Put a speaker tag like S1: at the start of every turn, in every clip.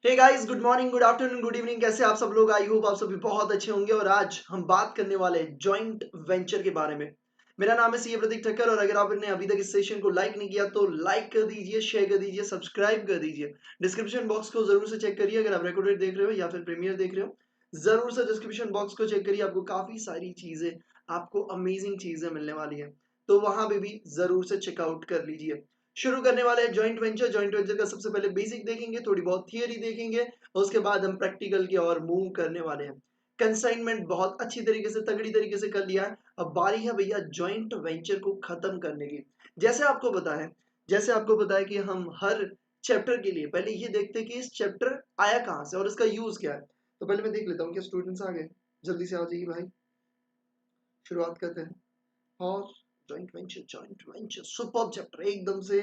S1: हे guys, good morning, good afternoon, good evening. कैसे आप सब लोग? आई होप आप सभी बहुत अच्छे होंगे। और आज हम बात करने वाले हैं जॉइंट वेंचर के बारे में। मेरा नाम है सीए प्रतीक ठक्कर और अगर आपने अभी तक इस सेशन को लाइक नहीं किया तो लाइक कर दीजिए, शेयर कर दीजिए, सब्सक्राइब कर दीजिए। डिस्क्रिप्शन बॉक्स को जरूर से चेक करिए। अगर आप रिकॉर्डेड देख रहे हो या फिर प्रीमियर देख रहे हो, जरूर से डिस्क्रिप्शन बॉक्स को चेक करिए। आपको काफी सारी चीजें, आपको अमेजिंग चीजें मिलने वाली है, तो वहां पे भी जरूर से चेकआउट कर लीजिए। शुरू करने वाले हैं जॉइंट वेंचर। जॉइंट वेंचर का सबसे पहले बेसिक देखेंगे, थोड़ी बहुत थियरी देखेंगे, उसके बाद हम प्रैक्टिकल की ओर मूव करने वाले हैं। कंसाइनमेंट बहुत अच्छी तरीके से, तगड़ी तरीके से कर लिया है। अब बारी है भैया जॉइंट वेंचर को खत्म करने की। जैसे आपको पता है जैसे आपको पता है कि हम हर चैप्टर के लिए पहले ये देखते हैं कि इस चैप्टर आया कहाँ से और इसका यूज क्या है। तो पहले मैं देख लेता हूँ कि स्टूडेंट्स आ गए। जल्दी से आ जाइए भाई, शुरुआत करते हैं। और जॉइंट वेंचर सुपर चैप्टर, एकदम से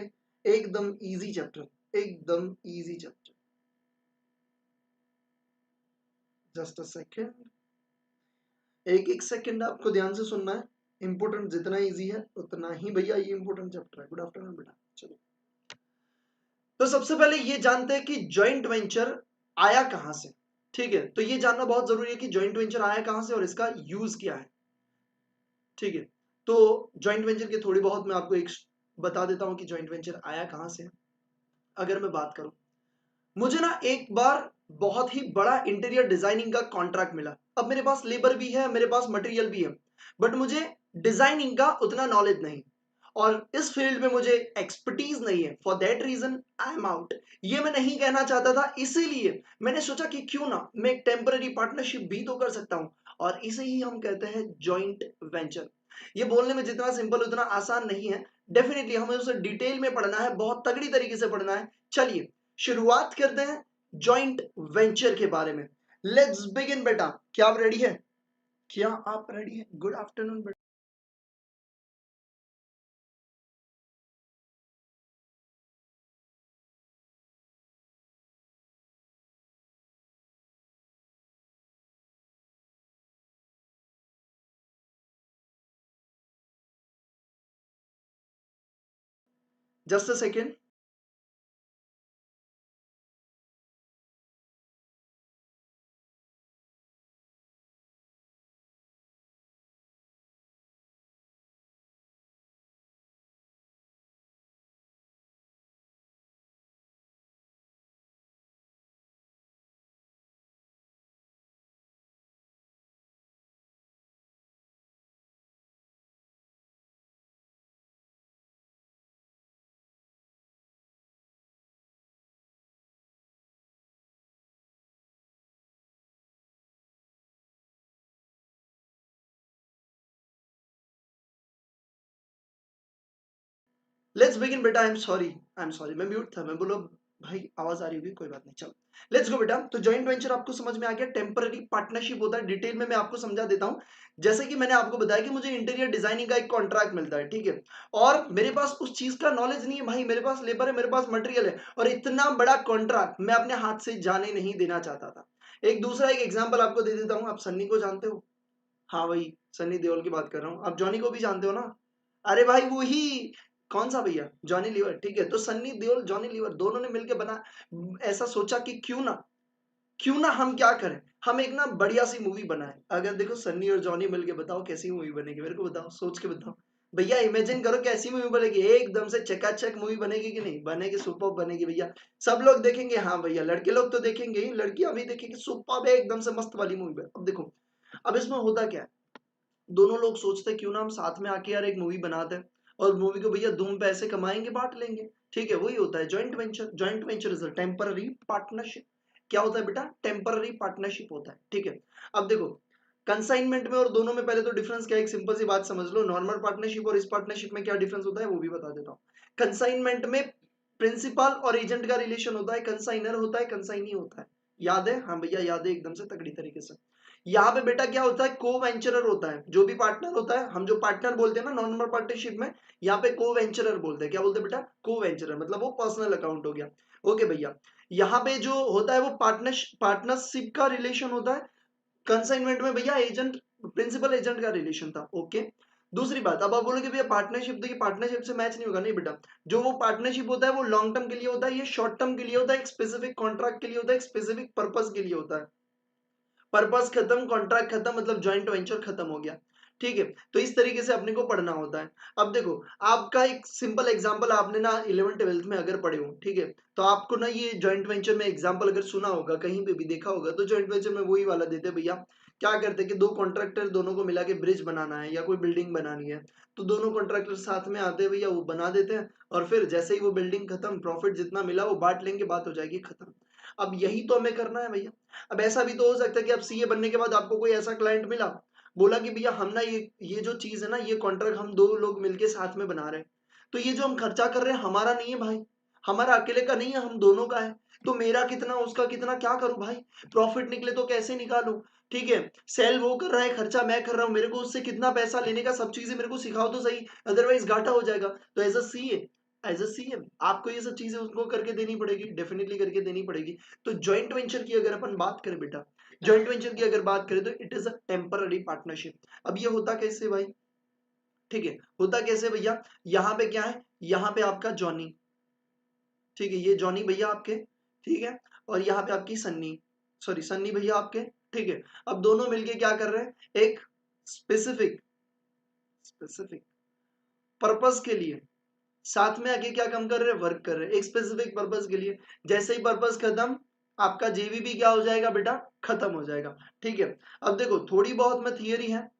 S1: एकदम इजी चैप्टर, एकदम easy chapter. Just a second, एक एक सेकंड आपको ध्यान से सुनना है। इंपोर्टेंट जितना इजी है उतना ही भैया ये इंपोर्टेंट चैप्टर है। गुड आफ्टरनून बेटा। चलो, तो सबसे पहले ये जानते हैं कि जॉइंट वेंचर आया कहां से। ठीक है, तो ये जानना बहुत जरूरी है कि जॉइंट वेंचर आया कहां से और इसका यूज क्या है। ठीक है, तो जॉइंट वेंचर के थोड़ी बहुत मैं आपको एक बता देता हूं कि जॉइंट वेंचर आया कहां से। अगर मैं बात करूं, मुझे ना एक बार बहुत ही बड़ा इंटीरियर डिजाइनिंग का कॉन्ट्रैक्ट मिला। अब मेरे पास लेबर भी है, मेरे पास मटेरियल भी है, बट मुझे डिजाइनिंग का उतना नॉलेज नहीं और इस फील्ड में मुझे एक्सपर्टीज नहीं है। For that reason I am out. ये मैं नहीं कहना चाहता था, इसीलिए मैंने सोचा कि क्यों ना मैं एक टेम्पररी पार्टनरशिप भी तो कर सकता हूं, और इसे ही हम कहते हैं जॉइंट वेंचर। ये बोलने में जितना सिंपल उतना आसान नहीं है। डेफिनेटली हमें उसे डिटेल में पढ़ना है, बहुत तगड़ी तरीके से पढ़ना है। चलिए शुरुआत करते हैं जॉइंट वेंचर के बारे में। लेट्स बिगिन बेटा। क्या आप रेडी है? क्या आप रेडी है? गुड आफ्टरनून बेटा। Just a second. Let's begin बेटा। आई एम सॉरी, मैं म्यूट था। मैं बोलो भाई, आवाज आ रही होगी, कोई बात नहीं। चलो लेट्स गो बेटा। तो जॉइंट वेंचर आपको समझ में आ गया, टेम्पररी पार्टनरशिप होता है। डिटेल में मैं आपको समझा देता हूं। जैसे कि मैंने आपको बताया कि मुझे इंटीरियर डिजाइनिंग का एक कॉन्ट्रैक्ट मिलता है, ठीक है, और मेरे पास उस चीज का नॉलेज नहीं है भाई। मेरे पास लेबर है, मेरे पास मटेरियल है, और इतना बड़ा कॉन्ट्रैक्ट मैं अपने हाथ से जाने नहीं देना चाहता था। एक एग्जाम्पल आपको दे देता हूँ। आप सन्नी को जानते हो? हाँ भाई, सन्नी देओल की बात कर रहा हूँ। आप जॉनी को भी जानते हो ना? अरे भाई वो ही, कौन सा भैया? Johnny Lever. ठीक है, तो सन्नी देओल, जॉनी लीवर दोनों ने मिलकर बना, ऐसा सोचा कि क्यों ना हम क्या करें, हम एक ना बढ़िया सी मूवी बनाए। अगर देखो सन्नी और जॉनी मिलके बताओ कैसी मूवी बनेगी, मेरे को बताओ, सोच के बताओ भैया। इमेजिन करो कैसी मूवी बनेगी। एकदम से चकाचक मूवी बनेगी कि नहीं बनेगी? सुपर बनेगी भैया। सब लोग देखेंगे, हाँ भैया, लड़के लोग तो देखेंगे ही, लड़कियां भी देखेंगी। सुपर है, एकदम से मस्त वाली मूवी है। अब देखो, अब इसमें होता क्या है, दोनों लोग सोचते हैं क्यों ना हम साथ में आके यार एक मूवी बनाते हैं, और मूवी को भैया धूम पैसे कमाएंगे, बांट लेंगे। ठीक है, वही होता है joint venture. Joint venture is a temporary partnership. क्या होता है बेटा? टेम्पररी पार्टनरशिप होता है। ठीक है, अब देखो कंसाइनमेंट में और दोनों में पहले तो डिफरेंस क्या है, एक सिंपल सी बात समझ लो। नॉर्मल पार्टनरशिप और इस पार्टनरशिप में क्या डिफरेंस होता है वो भी बता देता हूँ। कंसाइनमेंट में प्रिंसिपल और एजेंट का रिलेशन होता है, कंसाइनर होता है, कंसाइनी होता है। याद है? हाँ भैया याद है, एकदम से तगड़ी तरीके से। यहाँ पे बेटा क्या होता है, को वेंचरर होता है। जो भी पार्टनर होता है, हम जो पार्टनर बोलते हैं ना नॉर्मल पार्टनरशिप में, यहाँ पे को वेंचरर बोलते हैं। क्या बोलते हैं बेटा? को वेंचरर, मतलब वो पर्सनल अकाउंट हो गया। ओके भैया, यहाँ पे जो होता है वो पार्टनरशिप का रिलेशन होता है। कंसाइनमेंट में भैया एजेंट, प्रिंसिपल एजेंट का रिलेशन था। ओके, दूसरी बात, अब आप बोलोगे भैया पार्टनरशिप, देखिए पार्टनरशिप से मैच नहीं होगा, नहीं बेटा। जो वो पार्टनरशिप होता है वो लॉन्ग टर्म के लिए होता है, ये शॉर्ट टर्म के लिए होता है, एक स्पेसिफिक कॉन्ट्रैक्ट के लिए होता है, एक स्पेसिफिक पर्पस के लिए होता है। पर्पस खत्म, कॉन्ट्रैक्ट खत्म, मतलब जॉइंट वेंचर खत्म हो गया। ठीक है, तो इस तरीके से अपने को पढ़ना होता है। अब देखो, आपका एक सिंपल एग्जांपल आपने ना 11 ट्वेल्थ में अगर पढ़े हो, ठीक है, तो आपको ना ये जॉइंट वेंचर में एग्जांपल अगर सुना होगा, कहीं पे भी देखा होगा, तो जॉइंट वेंचर में वही वाला देते हैं भैया। क्या करते हैं कि दो कॉन्ट्रैक्टर, दोनों को मिला के ब्रिज बनाना है या कोई बिल्डिंग बनानी है, तो दोनों कॉन्ट्रैक्टर साथ में आते हैं भैया, वो बना देते हैं, और फिर जैसे ही वो बिल्डिंग खत्म, प्रॉफिट जितना मिला वो बांट लेंगे, बात हो जाएगी खत्म। अब यही तो हमें करना है भैया। अब ऐसा भी तो हो सकता है कि अब सीए बनने के बाद आपको कोई ऐसा क्लाइंट मिला, बोला कि भैया हम ना ये जो चीज है ना, ये कॉन्ट्रैक्ट हम दो लोग मिलके साथ में बना रहे हैं, तो ये जो हम खर्चा कर रहे हैं हमारा नहीं है भाई, हमारा अकेले का नहीं है, हम दोनों का है। तो मेरा कितना उसका कितना क्या करूं भाई, प्रॉफिट निकले तो कैसे निकालूं। ठीक है, सेल वो कर रहा है, खर्चा मैं कर रहा हूं, मेरे को उससे कितना पैसा लेने का, सब चीजें मेरे को सिखाओ तो सही, अदरवाइज घाटा हो जाएगा। तो एज अ सीए आपको ये सब चीजें उसको करके देनी पड़ेगी, डेफिनेटली करके देनी पड़ेगी। तो जॉइंट वेंचर की अगर अपन बात करें बेटा, जॉइंट वेंचर की अगर बात करें तो it is a temporary partnership. अब ये होता कैसे भाई, ठीक है, होता कैसे भैया, यहाँ पे क्या है, यहाँ पे आपका जॉनी, ठीक है, ये जॉनी भैया आपके, ठीक है, और यहाँ पे आपकी सन्नी, सॉरी सन्नी भैया आपके, ठीक है। अब दोनों मिलके क्या कर रहे हैं, एक स्पेसिफिक स्पेसिफिक पर्पस के लिए साथ में आके क्या काम कर रहे हैं, वर्क कर रहे हैं एक स्पेसिफिक पर्पस के लिए। जैसे ही पर्पस खत्म, आपका जेवीबी क्या हो जाएगा बेटा, खत्म हो जाएगा। ठीक है, अब देखो थोड़ी बहुत मैं थियरी है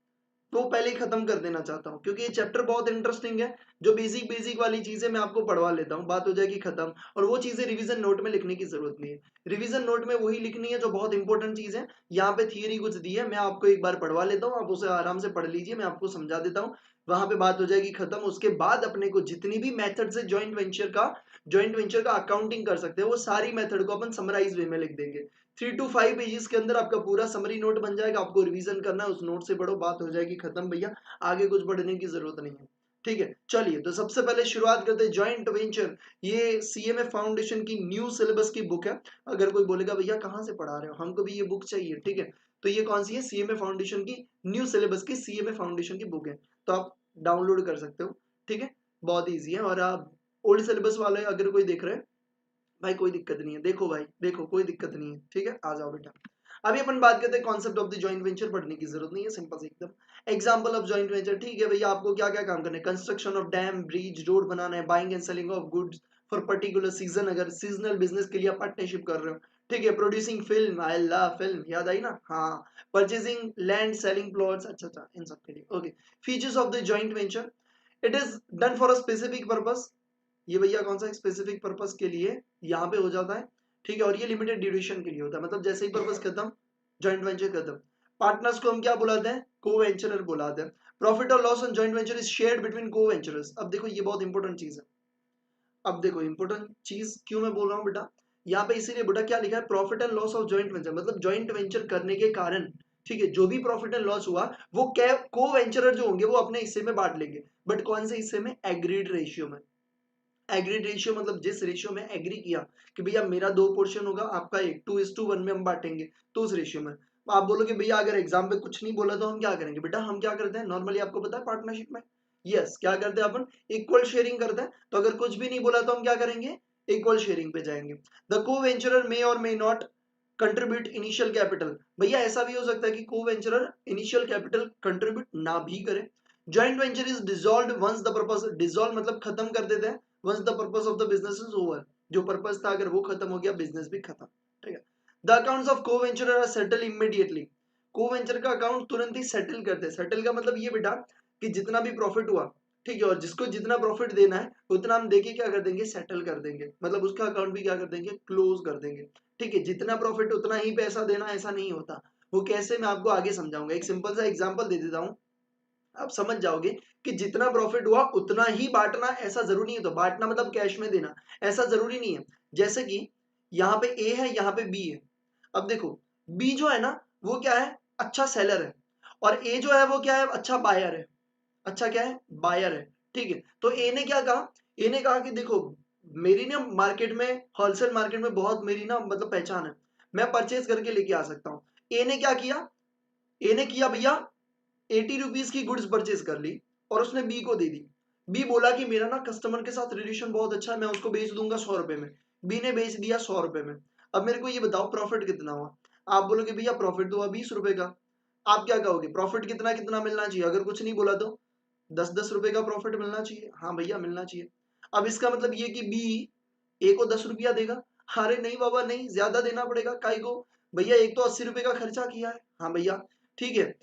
S1: तो पहले ही खत्म कर देना चाहता हूँ, क्योंकि ये चैप्टर बहुत इंटरेस्टिंग है। जो बेसिक बेसिक वाली चीजें मैं आपको पढ़वा लेता हूँ, बात हो जाएगी खत्म। और वो चीजें रिवीजन नोट में लिखने की जरूरत नहीं है, रिवीजन नोट में वही लिखनी है जो बहुत इंपॉर्टेंट चीज है। यहाँ पे थियरी कुछ दी है, मैं आपको एक बार पढ़वा लेता हूँ, आप उसे आराम से पढ़ लीजिए, मैं आपको समझा देता हूँ, वहां पे बात हो जाएगी खत्म। उसके बाद अपने को जितनी भी मेथड से जॉइंट वेंचर का अकाउंटिंग कर सकते हैं, वो सारी मेथड को अपन समराइज वे में लिख देंगे। 3 to 5 पेजेस के अंदर आपका पूरा समरी नोट बन जाएगा, आपको रिवीजन करना है, उस नोट से पढ़ो, बात हो जाएगी खत्म भैया, आगे कुछ पढ़ने की जरूरत नहीं है। ठीक है, चलिए तो सबसे पहले शुरुआत करते हैं जॉइंट वेंचर। ये सीएमए फाउंडेशन की न्यू सिलेबस की बुक है। अगर कोई बोलेगा भैया कहाँ से पढ़ा रहे हो, हमको भी ये बुक चाहिए, ठीक है, तो ये कौन सी है, सीएमए फाउंडेशन की न्यू सिलेबस की सीएमए फाउंडेशन की बुक है, तो आप डाउनलोड कर सकते हो। ठीक है, बहुत ईजी है। और आप ओल्ड सिलेबस वाले अगर कोई देख रहे हैं, भाई कोई दिक्कत नहीं है, देखो भाई देखो, कोई दिक्कत नहीं है, ठीक है, आ जाओ बेटा। अभी अपन बात करते हैं concept of the joint venture, पढ़ने की जरूरत नहीं है, सिंपल से एकदम। एग्जांपल ऑफ जॉइंट वेंचर, ठीक है भैया, आपको क्या क्या काम करना है, construction of dam, bridge, road बनाना है, buying and selling of goods for particular season, अगर सीजनल बिजनेस के लिए आप पार्टनरशिप कर रहे हो, ठीक है, producing film, I love film, याद आई ना, हाँ, परचेजिंग लैंड, सेलिंग प्लॉट्स, अच्छा अच्छा, इन सब के लिए। Okay, features of the joint venture, it is done for a specific purpose, ये भैया कौन सा स्पेसिफिक पर्पस के लिए यहाँ पे हो जाता है, ठीक है, और ये लिमिटेड ड्यूरेशन के लिए होता है, मतलब जैसे ही पर्पस खत्म, जॉइंट वेंचर खत्म। पार्टनर्स को हम क्या बुलाते हैं, को वेंचरर बुलाते हैं। प्रॉफिट और loss on joint venture is shared between को वेंचरर्स। अब देखो ये बहुत इंपॉर्टेंट चीज है, अब देखो इंपॉर्टेंट चीज क्यों मैं बोल रहा हूँ बेटा, यहाँ पे इसीलिए बेटा क्या लिखा है, profit and loss of joint venture, मतलब जॉइंट वेंचर करने के कारण, ठीक है, जो भी प्रॉफिट एंड लॉस हुआ वो क्या, को वेंचरर जो होंगे वो अपने हिस्से में बांट लेंगे, बट कौन से हिस्से में, एग्रीड रेशियो में। एग्रीड रेशियो मतलब जिस रेशियो में एग्री किया कि भैया मेरा 2 पोर्शन होगा, आपका एक, 2:1 में हम बांटेंगे, तो उस रेशियो में। आप बोलोगे भैया अगर एग्जाम पे कुछ नहीं बोला तो हम क्या करेंगे, बेटा हम क्या करते हैं नॉर्मली, आपको पता है पार्टनरशिप में, यस क्या करते हैं अपन, इक्वल शेयरिंग करते हैं। तो अगर कुछ भी नहीं बोला तो हम क्या करेंगे, इक्वल शेयरिंग पे जाएंगे। द को वेंचरर मे और may not contribute initial capital, भैया ऐसा भी हो सकता है कि को वेंचरर इनिशियल कैपिटल कंट्रीब्यूट ना भी करे। Joint venture is dissolved once the purpose, dissolve मतलब खत्म कर देते हैं, once the purpose of the business is over, जो पर्पस था अगर वो खत्म हो गया, बिजनेस भी खत्म। ठीक है, द अकाउंट्स ऑफ को वेंचरर आर सेटल इमीडिएटली, को वेंचर का अकाउंट तुरंत ही सेटल करते हैं। सेटल का मतलब ये बेटा कि जितना भी प्रॉफिट हुआ, ठीक है, और जिसको जितना प्रॉफिट देना है उतना हम देके क्या कर देंगे, सेटल कर देंगे, मतलब उसका अकाउंट भी क्या कर देंगे, क्लोज कर देंगे। ठीक है, जितना प्रॉफिट उतना ही पैसा देना, ऐसा नहीं होता। वो कैसे, मैं आपको आगे समझाऊंगा, एक सिंपल सा एग्जांपल दे देता हूँ, आप समझ जाओगे कि जितना प्रॉफिट हुआ उतना ही बांटना, ऐसा जरूरी नहीं है, तो बांटना मतलब कैश में देना, ऐसा जरूरी नहीं है। जैसे कि यहाँ पे ए है, यहाँ पे बी है। अब देखो बी जो है ना वो क्या है, अच्छा सेलर है, और ए जो है वो क्या है, अच्छा बायर है, अच्छा क्या है, बायर है। ठीक है, तो ए ने क्या कहा, ए ने कहा कि देखो मेरी ना मार्केट में, होलसेल मार्केट में बहुत मेरी ना मतलब पहचान है, मैं परचेज करके लेके आ सकता हूँ। ए ने क्या किया, ए ने किया भैया 80 रुपीज की गुड्स परचेज कर ली, और उसने बी को दे दी। बी बोला कि मेरा ना कस्टमर के साथ रिलेशन बहुत अच्छा है, मैं उसको बेच दूंगा 100 रुपए में। बी ने बेच दिया 100 रुपए में। अब मेरे को ये बताओ प्रॉफिट कितना हुआ। आप बोलोगे भैया प्रॉफिट तो हुआ 20 रुपए का। आप क्या कहोगे प्रॉफिट कितना कितना मिलना चाहिए, अगर कुछ नहीं बोला तो 10-10 रुपए का प्रॉफिट मिलना चाहिए। हाँ भैया मिलना चाहिए। अब इसका मतलब ये कि बी ए को 10 रुपया देगा। अरे नहीं बाबा नहीं, ज्यादा देना पड़ेगा। काई को भैया एक तो 80 रुपए का खर्चा किया है। हाँ भैया ठीक है,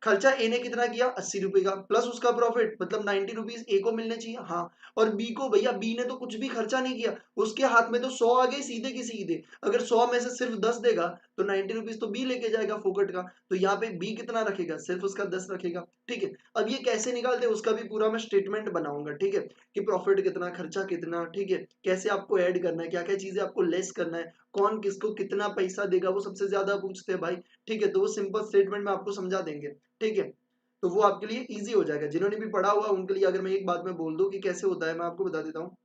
S1: खर्चा ए ने कितना किया 80 रुपए का, प्लस उसका प्रॉफिट मतलब 90 रुपीज ए को मिलने चाहिए। हाँ, और बी को भैया बी ने तो कुछ भी खर्चा नहीं किया, उसके हाथ में तो 100 आ गए सीधे की सीधे। अगर 100 में से सिर्फ 10 देगा तो 90 रुपीज तो बी लेके जाएगा फोकट का। तो यहाँ पे बी कितना रखेगा, सिर्फ उसका 10 रखेगा। ठीक है, अब ये कैसे निकालते हैं उसका भी पूरा मैं स्टेटमेंट बनाऊंगा। ठीक है, कि प्रॉफिट कितना, खर्चा कितना, ठीक है, कैसे आपको ऐड करना है, क्या क्या चीजें आपको लेस करना है, कौन किसको कितना पैसा देगा, वो सबसे ज्यादा पूछते हैं भाई। ठीक है, तो वो सिंपल स्टेटमेंट में आपको समझा देंगे। ठीक है, तो वो आपके लिए इजी हो जाएगा। जिन्होंने भी पढ़ा हुआ उनके लिए अगर मैं एक बात में बोल दूं कि कैसे होता है, मैं आपको बता देता हूँ।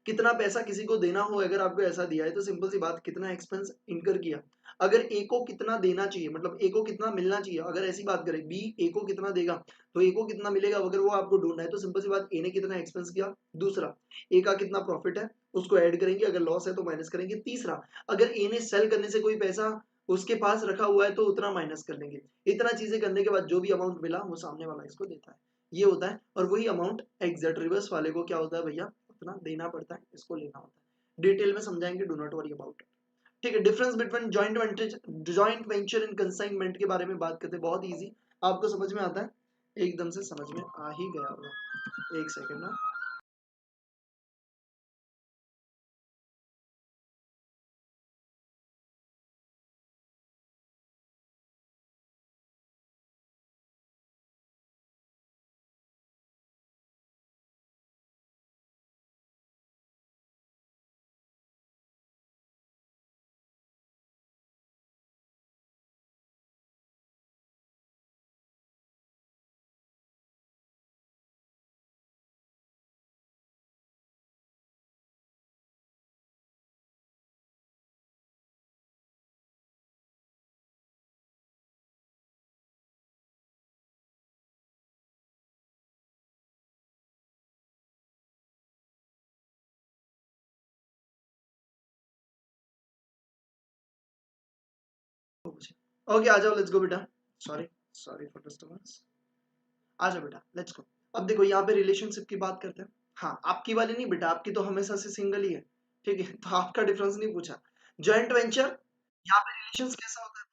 S1: कितना पैसा किसी को देना हो, अगर आपको ऐसा दिया है तो सिंपल सी बात, कितना एक्सपेंस इनकर किया, अगर ए को कितना देना चाहिए, मतलब ए को कितना मिलना चाहिए, अगर ऐसी बात करें बी ए को कितना देगा तो ए को कितना मिलेगा, अगर वो आपको ढूंढना है तो सिंपल सी बात, ए ने कितना एक्सपेंस किया, दूसरा ए का कितना प्रॉफिट है उसको ऐड करेंगे, अगर लॉस है तो माइनस करेंगे, तीसरा अगर ए ने सेल करने से कोई पैसा उसके पास रखा हुआ है तो उतना माइनस कर लेंगे। इतना चीजें करने के बाद जो भी अमाउंट मिला वो सामने वाला इसको देता है। ये होता है, और वही अमाउंट एग्जैक्ट रिवर्स वाले को क्या होता है भैया, उतना देना पड़ता है, इसको लेना होता है। डिटेल में समझाएंगे, do not worry about it. ठीक है, difference between joint venture and consignment के बारे में बात करते हैं, बहुत इजी, आपको समझ में आता है, एकदम से समझ में आ ही गया होगा। एक सेकंड ना, ओके आ जाओ, लेट्स गो बेटा। Sorry, sorry for disturbance. आ जाओ बेटा, लेट्स गो। अब देखो यहाँ पे रिलेशनशिप की बात करते हैं। हाँ, आपकी वाली नहीं बेटा, आपकी तो हमेशा से सिंगल ही है। ठीक है, तो आपका डिफरेंस नहीं पूछा। जॉइंट वेंचर, यहाँ पे रिलेशन कैसा होता है,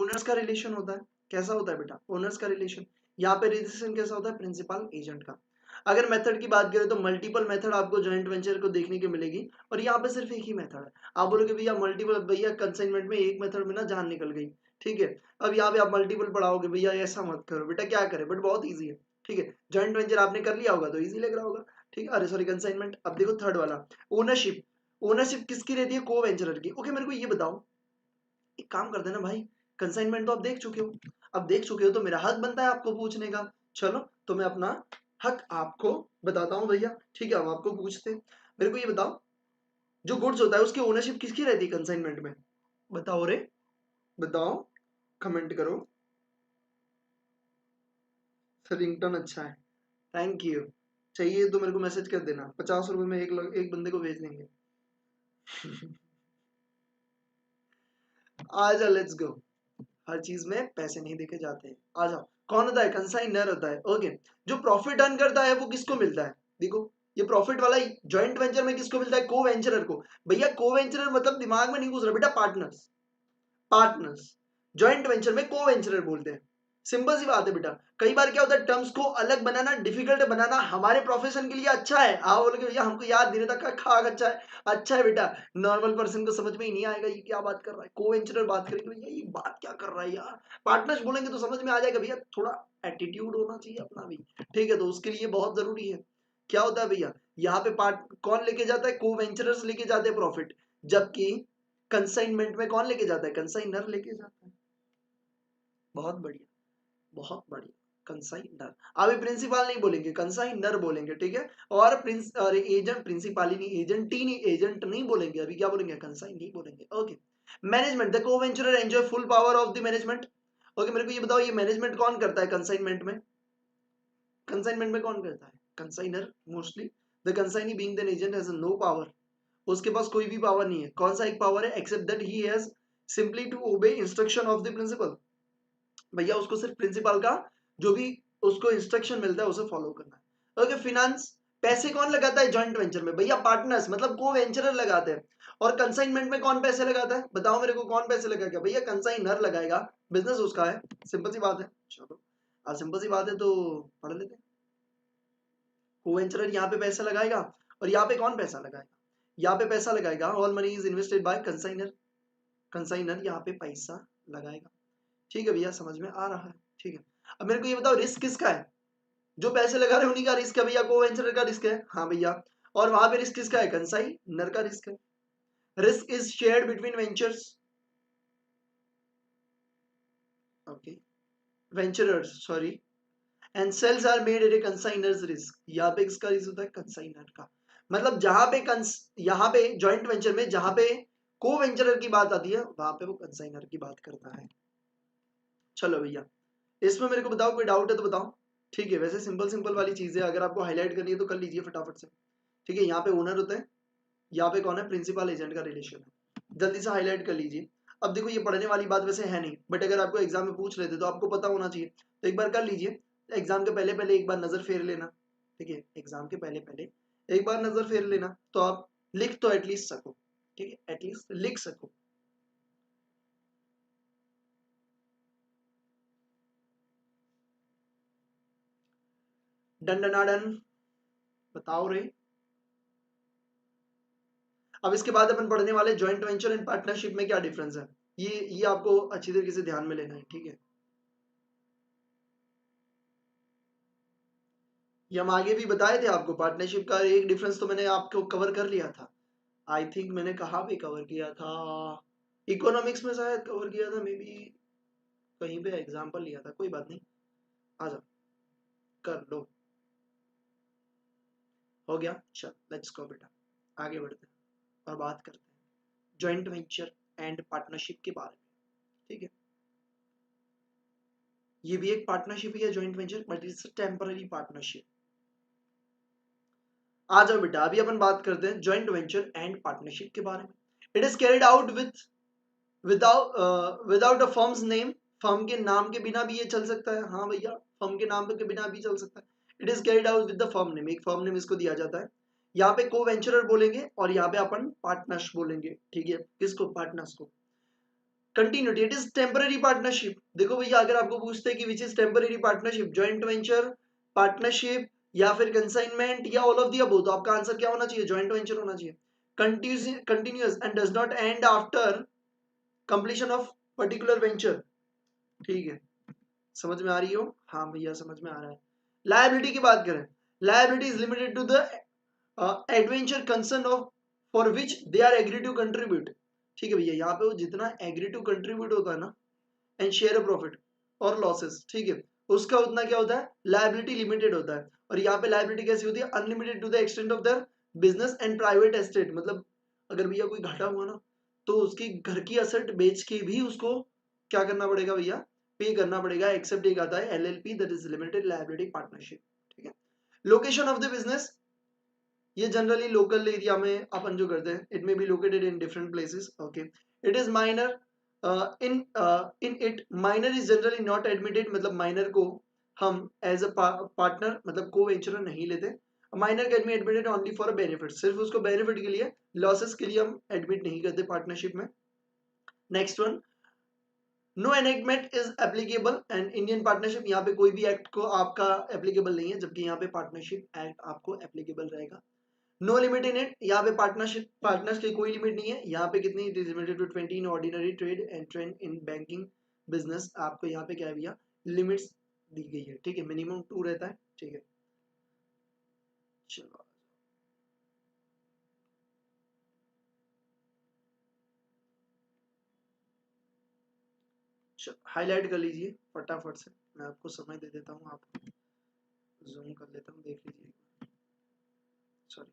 S1: ओनर्स का रिलेशन होता है। कैसा होता है बेटा, ओनर्स का रिलेशन। यहाँ पे रिलेशन कैसा होता है, प्रिंसिपल एजेंट का। अगर मेथड की बात करें तो मल्टीपल मेथड आपको जॉइंट वेंचर को देखने को मिलेगी, और यहाँ पे सिर्फ एक ही मेथड है। आप बोलोगे भैया मल्टीपल, भैया कंसाइनमेंट में एक मेथड में ना जान निकल गई। ठीक है, अब यहाँ पे आप मल्टीपल पढ़ाओगे, भैया ऐसा मत करो बेटा, क्या करें, बट बहुत ईजी है। ठीक है, जॉइंट वेंचर आपने कर लिया होगा तो ईजी लग रहा होगा। ठीक है, अरे सॉरी कंसाइनमेंट। अब देखो थर्ड वाला, ओनरशिप। ओनरशिप किसकी रहती है, को वेंचरर की। ओके, मेरे को ये बताओ, एक काम कर देना भाई, कंसाइनमेंट तो आप देख चुके हो, अब देख चुके हो तो मेरा हक बनता है आपको पूछने का। चलो, तो मैं अपना हक आपको बताता हूँ भैया। ठीक है, हम आपको पूछते हैं। मेरे को ये बताओ, जो गुड्स होता है उसकी ओनरशिप किसकी रहती है कंसाइनमेंट में, बताओ रे, बताओ, कमेंट करो। रिंगटोन अच्छा है, थैंक यू। चाहिए तो मेरे को मैसेज कर देना, 50 रुपए में एक बंदे को भेज देंगे। आ जा, लेट्स गो। हर चीज में पैसे नहीं देके जाते। आ जाओ, कौन होता है, कंसाइनर होता है। ओके, जो प्रॉफिट अर्न करता है वो किसको मिलता है, देखो ये प्रॉफिट वाला जॉइंट वेंचर में किसको मिलता है, को वेंचरर को। भैया को वेंचरर मतलब दिमाग में नहीं घुस रहा बेटा, पार्टनर्स, पार्टनर्स। जॉइंट वेंचर में को वेंचरर बोलते हैं। सिंपल सी बात है बेटा। कई बार क्या होता है, टर्म्स को अलग बनाना, डिफिकल्ट बनाना हमारे प्रोफेशन के लिए अच्छा है। आप बोलोगे भैया हमको याद नहीं रहता, खाक अच्छा है। अच्छा है बेटा, नॉर्मल पर्सन को समझ में ही नहीं आएगा ये क्या बात कर रहा है। को वेंचरर बात करेंगे भैया ये बात क्या कर रहा है यार, पार्टनर्स बोलेंगे तो समझ में आ जाएगा भैया, थोड़ा एटीट्यूड होना चाहिए अपना भी। ठीक है, तो उसके लिए बहुत जरूरी है। क्या होता है भैया, यहाँ पे पार्ट कौन लेके जाता है, को वेंचरर्स लेके जाते हैं प्रॉफिट, जबकि कंसाइनमेंट में कौन लेके जाता है, कंसाइनर लेके जाता है। बहुत बढ़िया, बहुत बढ़िया, कंसाइनर। अभी प्रिंसिपल नहीं बोलेंगे, कंसाइनर बोलेंगे। ठीक है, और प्रिंस और एजेंट, प्रिंसिपल ही नहीं, एजेंट ही नहीं, एजेंट नहीं बोलेंगे, अभी क्या बोलेंगे, कंसाइन नहीं बोलेंगे। Okay, management, the co-venturer enjoy full power of the management. Okay, मेरे को ये बताओ, ये मैनेजमेंट कौन करता है कंसाइनमेंट में, कंसाइनमेंट में कौन करता है? Consignor mostly. The consignee being the agent has no power, उसके पास कोई भी पावर नहीं है। कौन सा एक पावर है? Except that he has simply to obey instruction of the principal. भैया उसको सिर्फ प्रिंसिपल का जो भी उसको इंस्ट्रक्शन मिलता है उसे फॉलो करना है। ओके, फिनांस, पैसे कौन लगाता है जॉइंट वेंचर में? भैया पार्टनर्स, मतलब को वेंचरर लगाते हैं। और कंसाइनमेंट में कौन पैसे लगाता है? बताओ मेरे को, कौन पैसे लगाएगा? भैया कंसाइनर लगाएगा, बिजनेस उसका है। सिंपल सी बात है। चलो, आज सिंपल सी बात है तो पढ़ लेते हैं। को वेंचरर यहाँ पे पैसा लगाएगा, और यहाँ पे कौन पैसा लगाएगा? यहाँ पे पैसा लगाएगा, all money is invested by consignor. Consignor यहाँ पे पैसा लगाएगा। ठीक है भैया, समझ में आ रहा है? ठीक है। अब मेरे को ये बताओ, रिस्क किसका है? जो पैसे लगा रहे हैं उन्हीं का रिस्क है भैया, को वेंचर का रिस्क है। हाँ भैया। और वहां पे रिस्क किसका है? कंसाइनर का रिस्क है। Risk is shared between ventures, okay, venturers sorry, and sales are made at a consignor's risk. यहाँ पे किसका रिस्क होता है? कंसाइनर का। मतलब जहां पे यहाँ पे जॉइंट वेंचर में जहां पे को वेंचरर की बात आती है वहां पे वो कंसाइनर की बात करता है। चलो भैया, इसमें मेरे को बताओ, कोई डाउट है तो बताओ। ठीक है, वैसे सिंपल सिंपल वाली चीजें अगर आपको हाईलाइट करनी है तो कर लीजिए फटाफट से। ठीक है, यहाँ पे ओनर होता है, यहाँ पे कौन है? प्रिंसिपल एजेंट का रिलेशन है। जल्दी से हाईलाइट कर लीजिए। अब देखो, ये पढ़ने वाली बात वैसे है नहीं, बट अगर आपको एग्जाम में पूछ लेते तो आपको पता होना चाहिए, तो एक बार कर लीजिए। एग्जाम के पहले पहले एक बार नजर फेर लेना। ठीक है, एग्जाम के पहले पहले एक बार नजर फेर लेना, तो आप लिख तो एटलीस्ट सको। ठीक है, एटलीस्ट लिख सको। डन डना डन, बताओ रे। अब इसके बाद अपन पढ़ने वाले जॉइंट वेंचर एंड पार्टनरशिप में क्या डिफरेंस है। ये आपको अच्छी तरीके से ध्यान में लेना है। ठीक है, ये हम आगे भी बताए थे आपको। पार्टनरशिप का एक डिफरेंस तो मैंने आपको कवर कर लिया था। आई थिंक मैंने कहाँ पे कवर किया था, इकोनॉमिक्स में शायद कवर किया था, मे बी कहीं पे एग्जाम्पल लिया था। कोई बात नहीं, आ जाओ, कर लो। हो गया, चल लेट्स गो बेटा, आगे बढ़ते हैं और बात करते हैं जॉइंट वेंचर एंड पार्टनरशिप के बारे में। ठीक है, ये भी एक पार्टनरशिप ही है joint venture, but it's temporary partnership. आ जाओ बेटा, अभी अपन बात करते हैं जॉइंट वेंचर एंड पार्टनरशिप के बारे में। It is carried out without a firms name. Firm के नाम के बिना भी ये चल सकता है। हाँ भैया, फर्म के नाम के बिना भी चल सकता है। It is carried out with the firm name, एक फर्म नेम इसको दिया जाता है। यहाँ पे को वेंचरर बोलेंगे और यहाँ पे अपन पार्टनर्स बोलेंगे। ठीक है, किसको? पार्टनर्स को। Continuity, it is temporary partnership. देखो भैया, अगर आपको पूछते हैं कि which is temporary partnership, joint venture, partnership या फिर कंसाइनमेंट या ऑल ऑफ दी अबोव, तो आपका आंसर क्या होना चाहिए? जॉइंट वेंचर होना चाहिए। Continuous and does not and after completion of particular venture. ठीक है, समझ में आ रही हो? हाँ भैया, समझ में आ रहा है। लायबिलिटी की बात करें, liability is limited to the adventure concern of for which they are agree to contribute. ठीक है भैया, यहाँ पे वो जितना एग्री टू कंट्रीब्यूट होता है ना, एंड शेयर प्रॉफिट और लॉसेस, ठीक है, उसका उतना क्या होता है? लायबिलिटी लिमिटेड होता है। और यहाँ पे लायबिलिटी कैसी होती है? Unlimited to the extent of their business and private estate. मतलब अगर भैया कोई घाटा हुआ ना, तो उसकी घर की असेट बेच के भी उसको क्या करना पड़ेगा भैया? पे करना पड़ेगा। एक्सेप्ट एक आता है LLP, that is limited liability partnership. ठीक है, लोकेशन ऑफ द बिजनेस, ये जनरली लोकल एरिया में अपन जो करते हैं, it may be located in different places. Okay, it is minor, in it minor is generally not admitted. मतलब minor को हम एज अ पार्टनर, मतलब को वेंचर नहीं लेते। Minor can be admitted only for benefit, सिर्फ उसको बेनिफिट के लिए, लॉसेस के लिए हम एडमिट नहीं करते पार्टनरशिप में। Next one, no enactment is applicable and Indian partnership, यहाँ पे कोई भी एक्ट को आपका एप्लीकेबल नहीं है, जबकि यहाँ पे पार्टनरशिप एक्ट आपको एप्लीकेबल रहेगा। नो लिमिट इन इट, यहाँ पे पार्टनरशिप पार्टनर्स की कोई लिमिट नहीं है। यहाँ पे कितनी? It is limited to 20 in ordinary trade and trade in banking business. आपको यहाँ पे क्या है भैया? लिमिट्स दी गई है। ठीक है, मिनिमम 2 रहता है। ठीक है, चलो, हाईलाइट कर लीजिए फटाफट से, मैं आपको समय दे देता हूँ, आप जूम कर लेता हूँ, देख लीजिए। Sorry.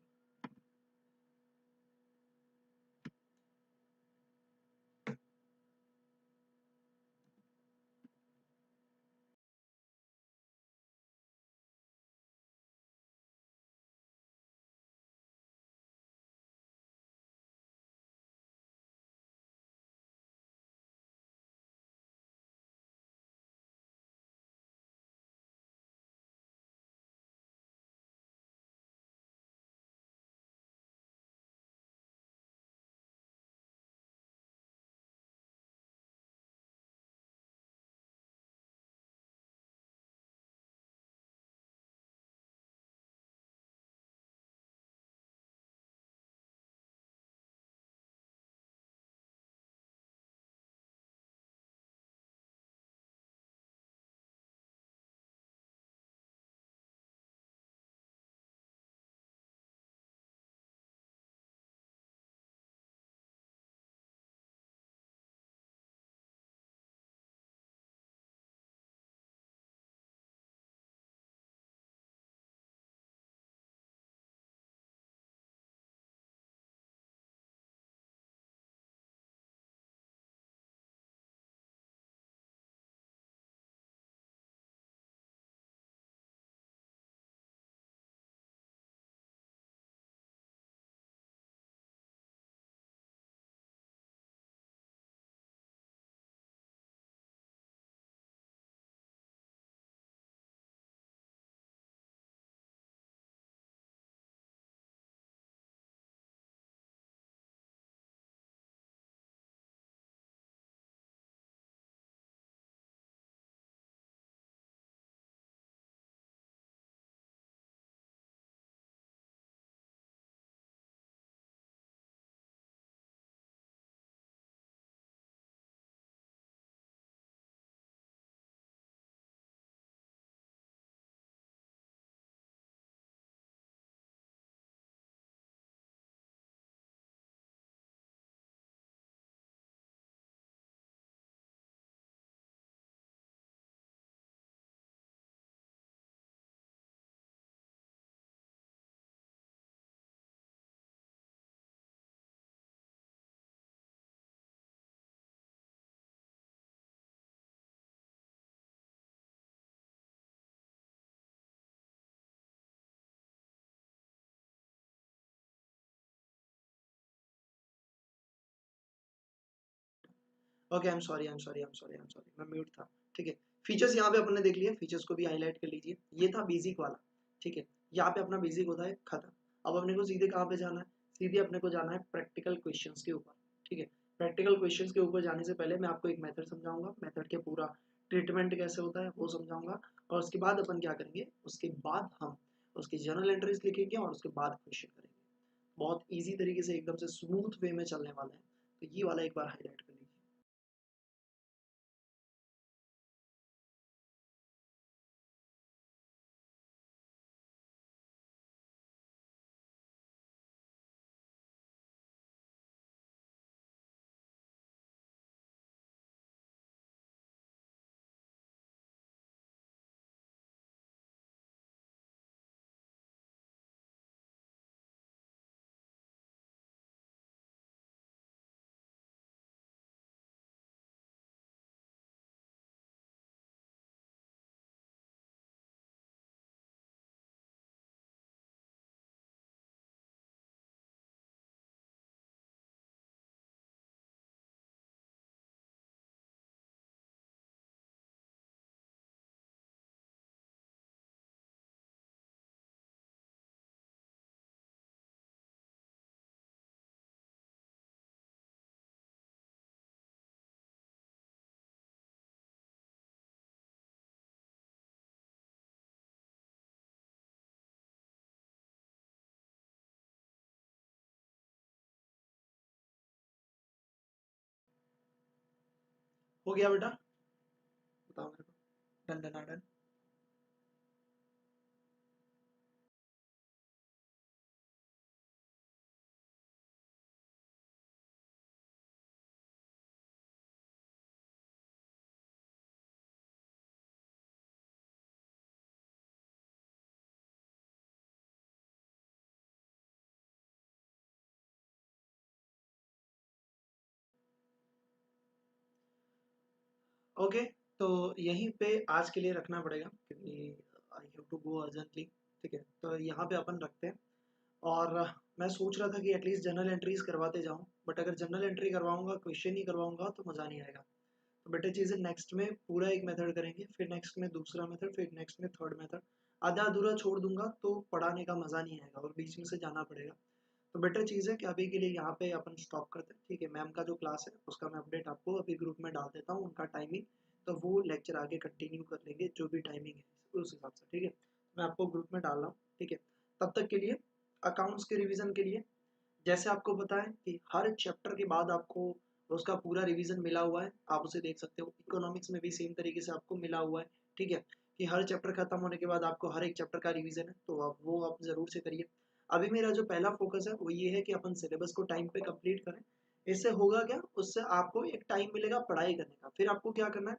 S1: Okay, I am sorry, I am sorry, I am sorry, I am sorry, मैं म्यूट था। ठीक है, फीचर्स यहाँ पे अपन ने देख लिया, फीचर्स को भी हाईलाइट कर लीजिए। ये था बेसिक वाला। ठीक है, यहाँ पे अपना बेसिक होता है खत्म। अब अपने को सीधे कहाँ पे जाना है? सीधे अपने को जाना है प्रैक्टिकल क्वेश्चंस के ऊपर। ठीक है, प्रैक्टिकल क्वेश्चंस के ऊपर जाने से पहले मैं आपको एक मेथड समझाऊंगा, मेथड के पूरा ट्रीटमेंट कैसे होता है वो समझाऊंगा। और उसके बाद अपन क्या करेंगे, उसके बाद हम उसकी जर्नल एंट्रीज लिखेंगे और उसके बाद क्वेश्चन करेंगे। बहुत ईजी तरीके से, एकदम से स्मूथ वे में चलने वाला है। तो ये वाला एक बार हाईलाइट कर लीजिए। हो गया बेटा? बताओ मेरे को। Done done done. ओके, तो यहीं पे आज के लिए रखना पड़ेगा क्योंकि I have to go urgently. ठीक है, तो यहाँ पे अपन रखते हैं। और मैं सोच रहा था कि एटलीस्ट जनरल एंट्रीज करवाते जाऊँ, बट अगर जनरल एंट्री करवाऊंगा, क्वेश्चन ही करवाऊंगा तो मज़ा नहीं आएगा। तो बेटर चीज़ है, नेक्स्ट में पूरा एक मेथड करेंगे, फिर नेक्स्ट में दूसरा मेथड, फिर नेक्स्ट में थर्ड मेथड। आधा अधूरा छोड़ दूंगा तो पढ़ाने का मज़ा नहीं आएगा और बीच में से जाना पड़ेगा। तो बेटर चीज़ है कि अभी के लिए यहाँ पे अपन स्टॉप करते हैं। ठीक है, मैम का जो क्लास है उसका मैं अपडेट आपको अभी ग्रुप में डाल देता हूँ, उनका टाइमिंग। तो वो लेक्चर आगे कंटिन्यू कर लेंगे, जो भी टाइमिंग है उस हिसाब से। ठीक है, मैं आपको ग्रुप में डाल रहा हूँ। ठीक है, तब तक के लिए अकाउंट्स के रिवीजन के लिए जैसे आपको पता है कि हर चैप्टर के बाद आपको उसका पूरा रिवीजन मिला हुआ है, आप उसे देख सकते हो। इकोनॉमिक्स में भी सेम तरीके से आपको मिला हुआ है। ठीक है, कि हर चैप्टर खत्म होने के बाद आपको हर एक चैप्टर का रिवीजन है, तो आप जरूर से करिए। अभी मेरा जो पहला फोकस है वो ये है कि अपन सिलेबस को टाइम पे कंप्लीट करें। इससे होगा क्या, उससे आपको एक टाइम मिलेगा पढ़ाई करने का। फिर आपको क्या करना है,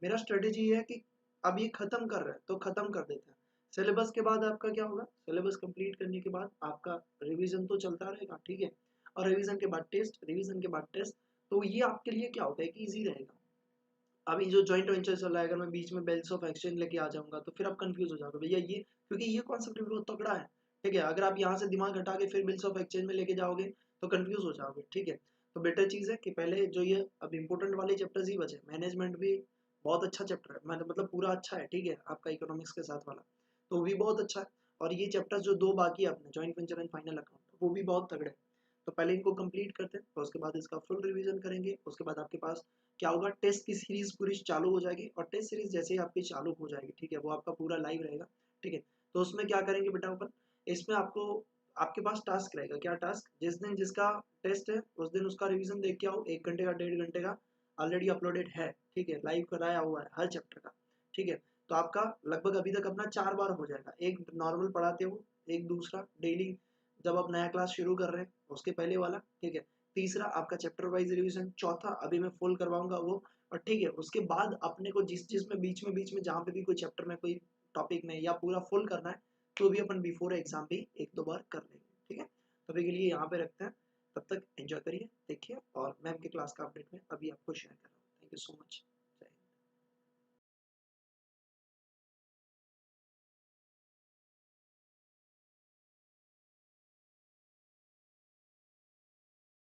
S1: मेरा स्ट्रेटेजी है कि अब ये खत्म कर रहे हैं तो खत्म कर देते हैं। सिलेबस के बाद आपका क्या होगा, सिलेबस कंप्लीट करने के बाद आपका रिवीजन तो चलता रहेगा। ठीक है, और रिवीजन के बाद टेस्ट, रिवीजन के बाद टेस्ट। तो ये आपके लिए क्या होता है कि ईजी रहेगा। अभी जो जॉइंट वेंचर चल रहा है, अगर मैं बीच में बेल्स ऑफ एक्सचेंज लेके आ जाऊंगा तो फिर आप कंफ्यूज हो जाओगे भैया ये, क्योंकि ये कॉन्सेप्ट भी बहुत तगड़ा है। ठीक है, अगर आप यहाँ से दिमाग हटा के फिर बिल्स ऑफ एक्सचेंज में लेके जाओगे तो कंफ्यूज हो जाओगे। ठीक है, तो बेटर चीज है कि पहले जो ये अब इंपॉर्टेंट वाले चैप्टर्स ही बचे। मैनेजमेंट भी बहुत अच्छा चैप्टर है, मतलब पूरा अच्छा है। ठीक है, आपका इकोनॉमिक्स के साथ वाला तो वो भी बहुत अच्छा है। और ये चैप्टर्स जो दो बाकी है अपने, joint venture and final account, वो भी बहुत तगड़े हैं। तो पहले इनको कंप्लीट करते हैं और उसके बाद इसका फुल रिवीजन करेंगे। उसके बाद आपके पास क्या होगा, टेस्ट की सीरीज पूरी चालू हो जाएगी। और टेस्ट सीरीज जैसे ही आपकी चालू हो जाएगी, ठीक है, वो आपका पूरा लाइव रहेगा। ठीक है, तो उसमें क्या करेंगे बेटा अपन, इसमें आपको आपके पास टास्क रहेगा। क्या टास्क, जिस दिन जिसका टेस्ट है उस दिन उसका रिवीजन देख के आओ। 1 घंटे का, 1.5 घंटे का ऑलरेडी अपलोडेड है। ठीक है, लाइव कराया हुआ है हर चैप्टर का। ठीक है, तो आपका लगभग अभी तक अपना 4 बार हो जाएगा। एक नॉर्मल पढ़ाते हो, एक दूसरा डेली जब आप नया क्लास शुरू कर रहे हैं उसके पहले वाला। ठीक है, तीसरा आपका चैप्टर वाइज रिवीजन, चौथा अभी मैं फुल करवाऊंगा वो। और ठीक है, उसके बाद अपने को जिस चीज में बीच में जहाँ पे भी कोई चैप्टर में कोई टॉपिक में या पूरा फुल करना है, तो भी अपन बिफोर एग्जाम भी 1-2 बार कर लेंगे। ठीक है, तो अभी के लिए यहाँ पे रखते हैं। तब तक एंजॉय करिए, देखिए, और मैम के क्लास का अपडेट में अभी आपको शेयर कर रहा हूँ। Thank you so much.